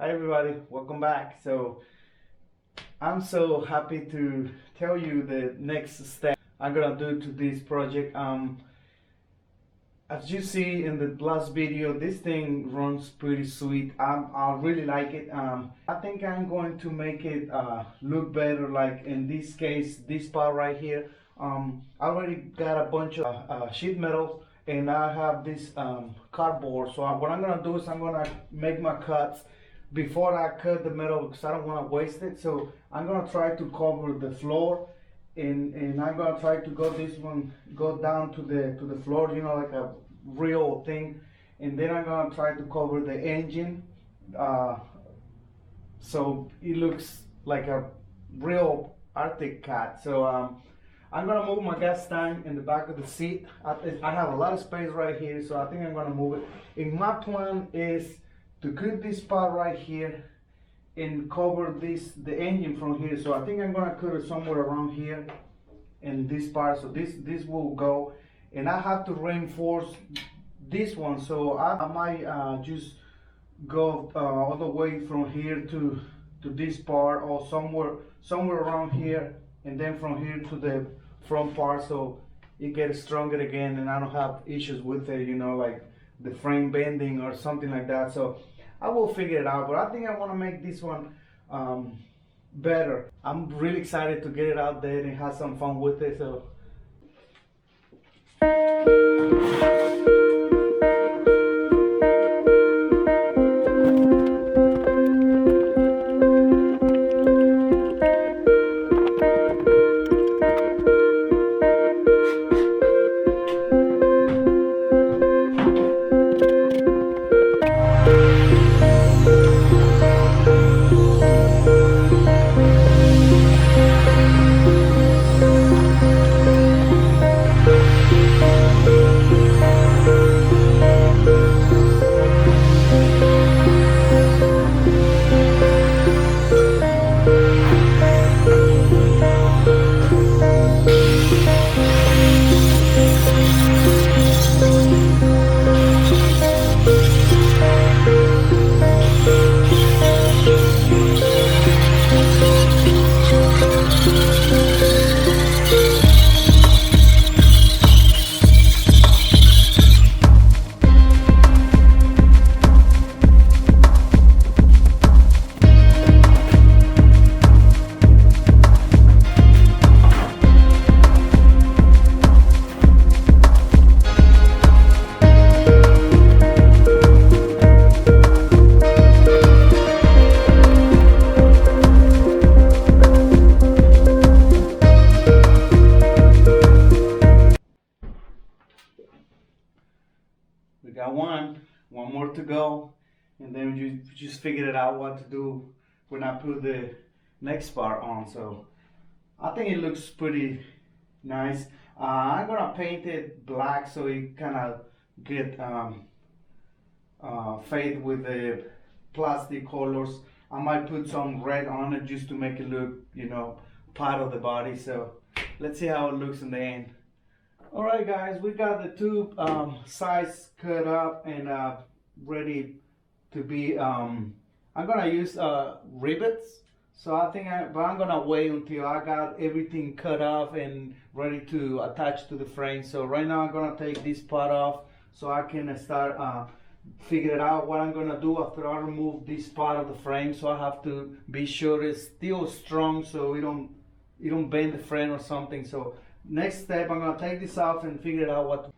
Hi everybody, welcome back. So I'm so happy to tell you the next step I'm gonna do to this project. As you see in the last video, this thing runs pretty sweet. I really like it. I think I'm going to make it look better. Like in this case, this part right here. I already got a bunch of sheet metal, and I have this cardboard. So what I'm gonna do is I'm gonna make my cuts before I cut the metal because I don't want to waste it. So I'm gonna try to cover the floor, and I'm gonna try to go down to the floor, like a real thing, and then I'm gonna try to cover the engine, so it looks like a real Arctic cat. So I'm gonna move my gas tank in the back of the seat. I have a lot of space right here, so I think I'm gonna move it. And my plan is to cut this part right here and cover the engine from here. So I think I'm gonna cut it somewhere around here in this part. So this will go, and I have to reinforce this one. So I might just go all the way from here to this part, or somewhere around here, and then from here to the front part, so it gets stronger again, and I don't have issues with it, like the frame bending or something like that. So I will figure it out, but I think I want to make this one better. I'm really excited to get it out there and have some fun with it. So we got one more to go, and then you just figured it out what to do when I put the next part on. So I think it looks pretty nice. I'm gonna paint it black so it kind of get fade with the plastic colors. I might put some red on it just to make it look, part of the body. So let's see how it looks in the end. Alright guys, we got the two sides cut up and ready to be, I'm gonna use rivets. So but I'm gonna wait until I got everything cut off and ready to attach to the frame. So right now I'm gonna take this part off so I can start figuring out what I'm gonna do after I remove this part of the frame. So I have to be sure it's still strong so you don't bend the frame or something. So next step, I'm gonna take this off and figure out what to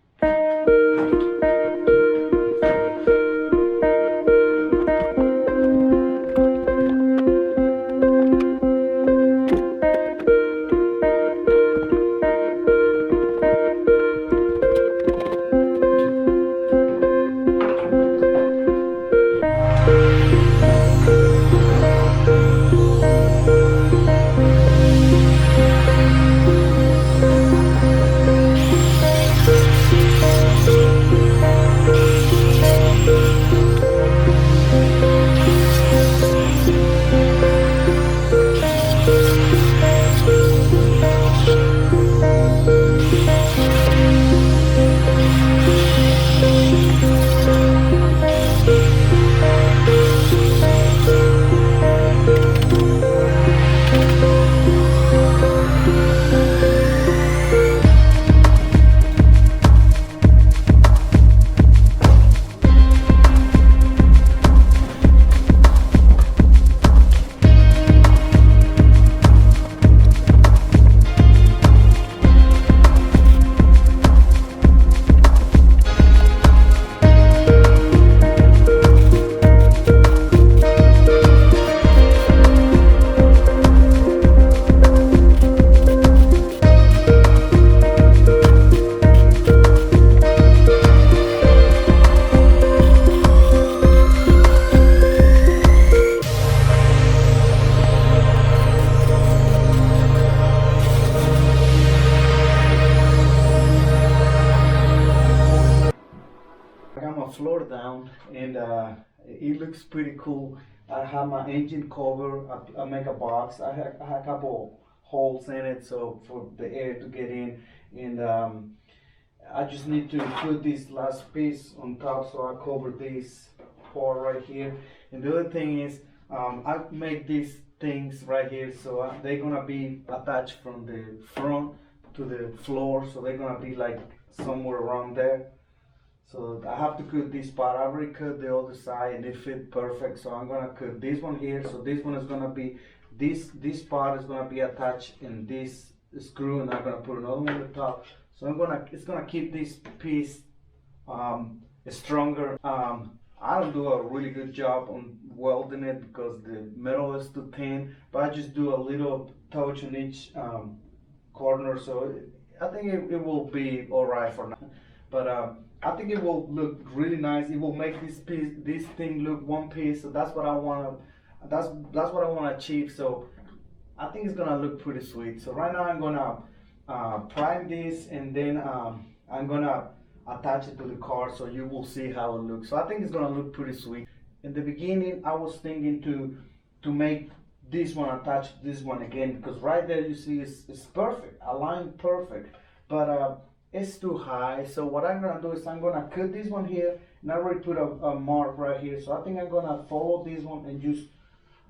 floor down, and it looks pretty cool. I have my engine cover. I make a box. I have a couple holes in it so for the air to get in, and I just need to put this last piece on top, so I cover this part right here. And the other thing is, I make these things right here, so they're gonna be attached from the front to the floor, so they're gonna be like somewhere around there. So I have to cut this part. I already cut the other side and it fit perfect, so I'm gonna cut this one here. So this one is gonna be, this part is gonna be attached in this screw, and I'm gonna put another one on the top. So it's gonna keep this piece stronger. I don't do a really good job on welding it because the metal is too thin, but I just do a little touch on each corner, so I think it will be all right for now. But I think it will look really nice. It will make this thing look one piece. So that's what I want to. That's what I want to achieve. So I think it's gonna look pretty sweet. So right now I'm gonna prime this, and then I'm gonna attach it to the car, so you will see how it looks. So I think it's gonna look pretty sweet. In the beginning, I was thinking to make this one attach to this one again, because right there you see it's perfect, aligned perfect, but it's too high. So what I'm gonna do is I'm gonna cut this one here, and I already put a mark right here. So I think I'm gonna follow this one and just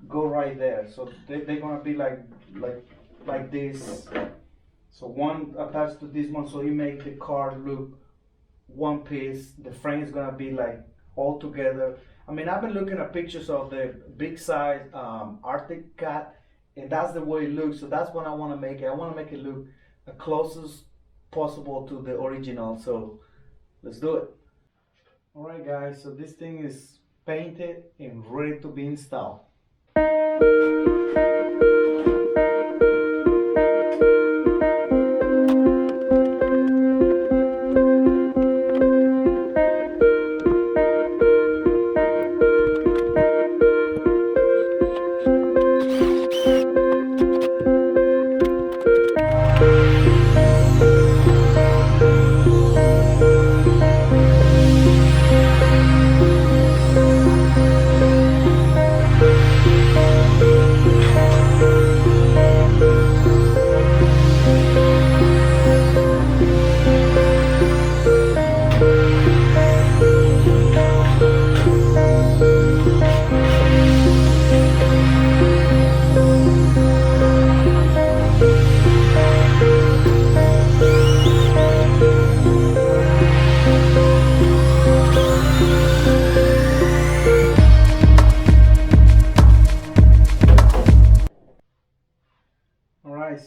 go right there. So they're gonna be like this. So one attached to this one, so you make the car look one piece. The frame is gonna be like all together. I mean, I've been looking at pictures of the big size Arctic cat, and that's the way it looks. So that's what I want to make it. I want to make it look as close as possible to the original. So let's do it. All right, guys. So this thing is painted and ready to be installed.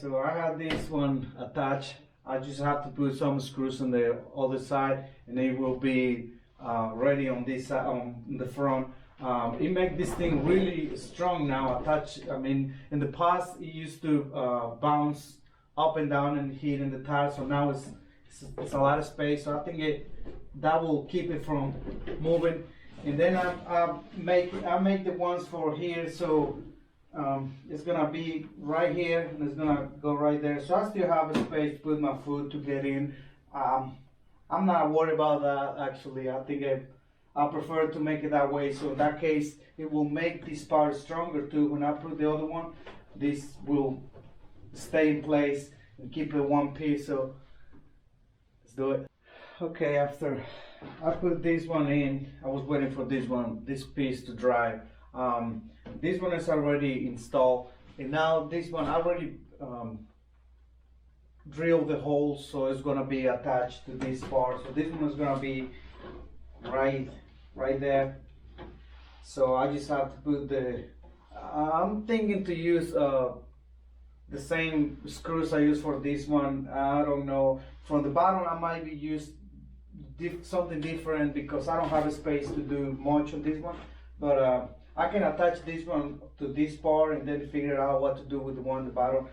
So I have this one attached. I just have to put some screws on the other side, and it will be ready on this side, on the front. It makes this thing really strong now. Attached. I mean, in the past it used to bounce up and down and hit in the tire. So now it's a lot of space. So I think that will keep it from moving. And then I make the ones for here. So it's gonna be right here, and it's gonna go right there. So I still have a space to put my food to get in. I'm not worried about that actually. I think I prefer to make it that way. So in that case, it will make this part stronger too. When I put the other one, this will stay in place and keep it one piece. So let's do it. Okay, after I put this one in, I was waiting for this piece to dry. This one is already installed, and now this one I already drilled the holes, so it's gonna be attached to this part. So this one is gonna be right there. So I just have to put I'm thinking to use the same screws I use for this one. I don't know. From the bottom, I might be use something different because I don't have a space to do much on this one. But I can attach this one to this part and then figure out what to do with the one at the bottom.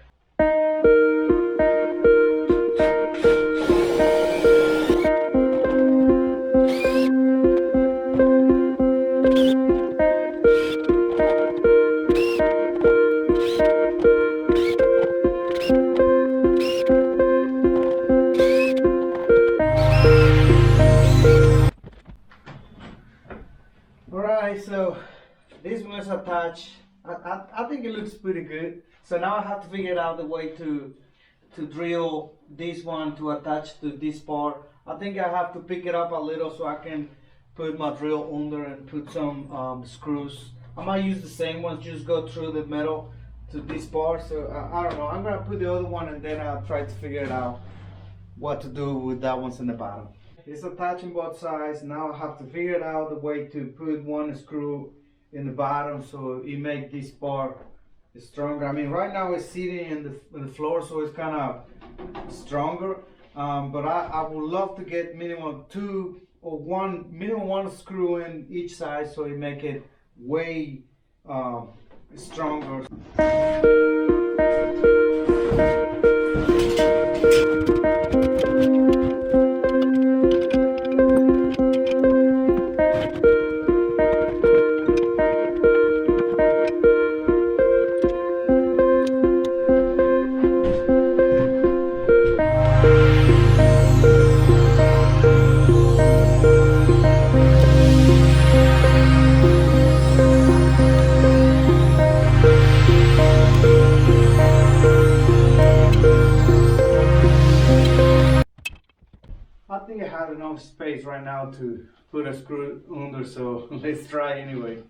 Alright, so this one is attached. I think it looks pretty good. So now I have to figure out the way to drill this one to attach to this part. I think I have to pick it up a little so I can put my drill under and put some screws. I might use the same ones, just go through the metal to this part. So I don't know. I'm gonna put the other one and then I'll try to figure it out what to do with that one's in the bottom. It's attaching both sides. Now I have to figure out the way to put one screw in the bottom so it make this part stronger. I mean, right now it's sitting in the floor, so it's kind of stronger. But I would love to get minimum one screw in each side so it make it way stronger. I think I have enough space right now to put a screw under, so let's try anyway.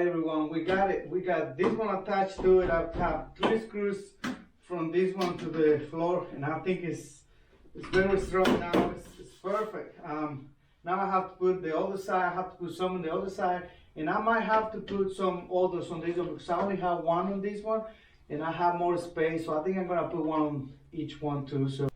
Everyone, we got it. We got this one attached to it. I've got 3 screws from this one to the floor, and I think it's very strong now. It's perfect. Now I have to put the other side. I have to put some on the other side, and I might have to put some others on this one because I only have one on this one, and I have more space. So I think I'm gonna put one on each one too. So.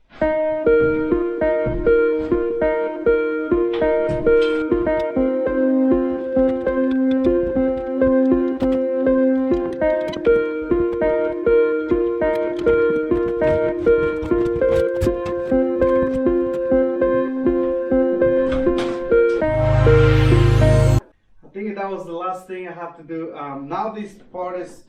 That was the last thing I have to do. Now this part is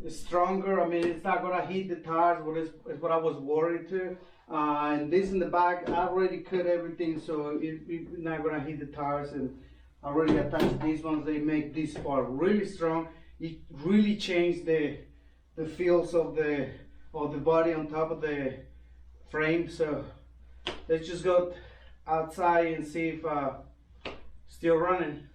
stronger. I mean, it's not gonna hit the tires, but it's what I was worried to. And this in the back, I already cut everything, so it's not gonna hit the tires. And I already attached these ones. They make this part really strong. It really changed the feels of the body on top of the frame. So let's just go outside and see if still running.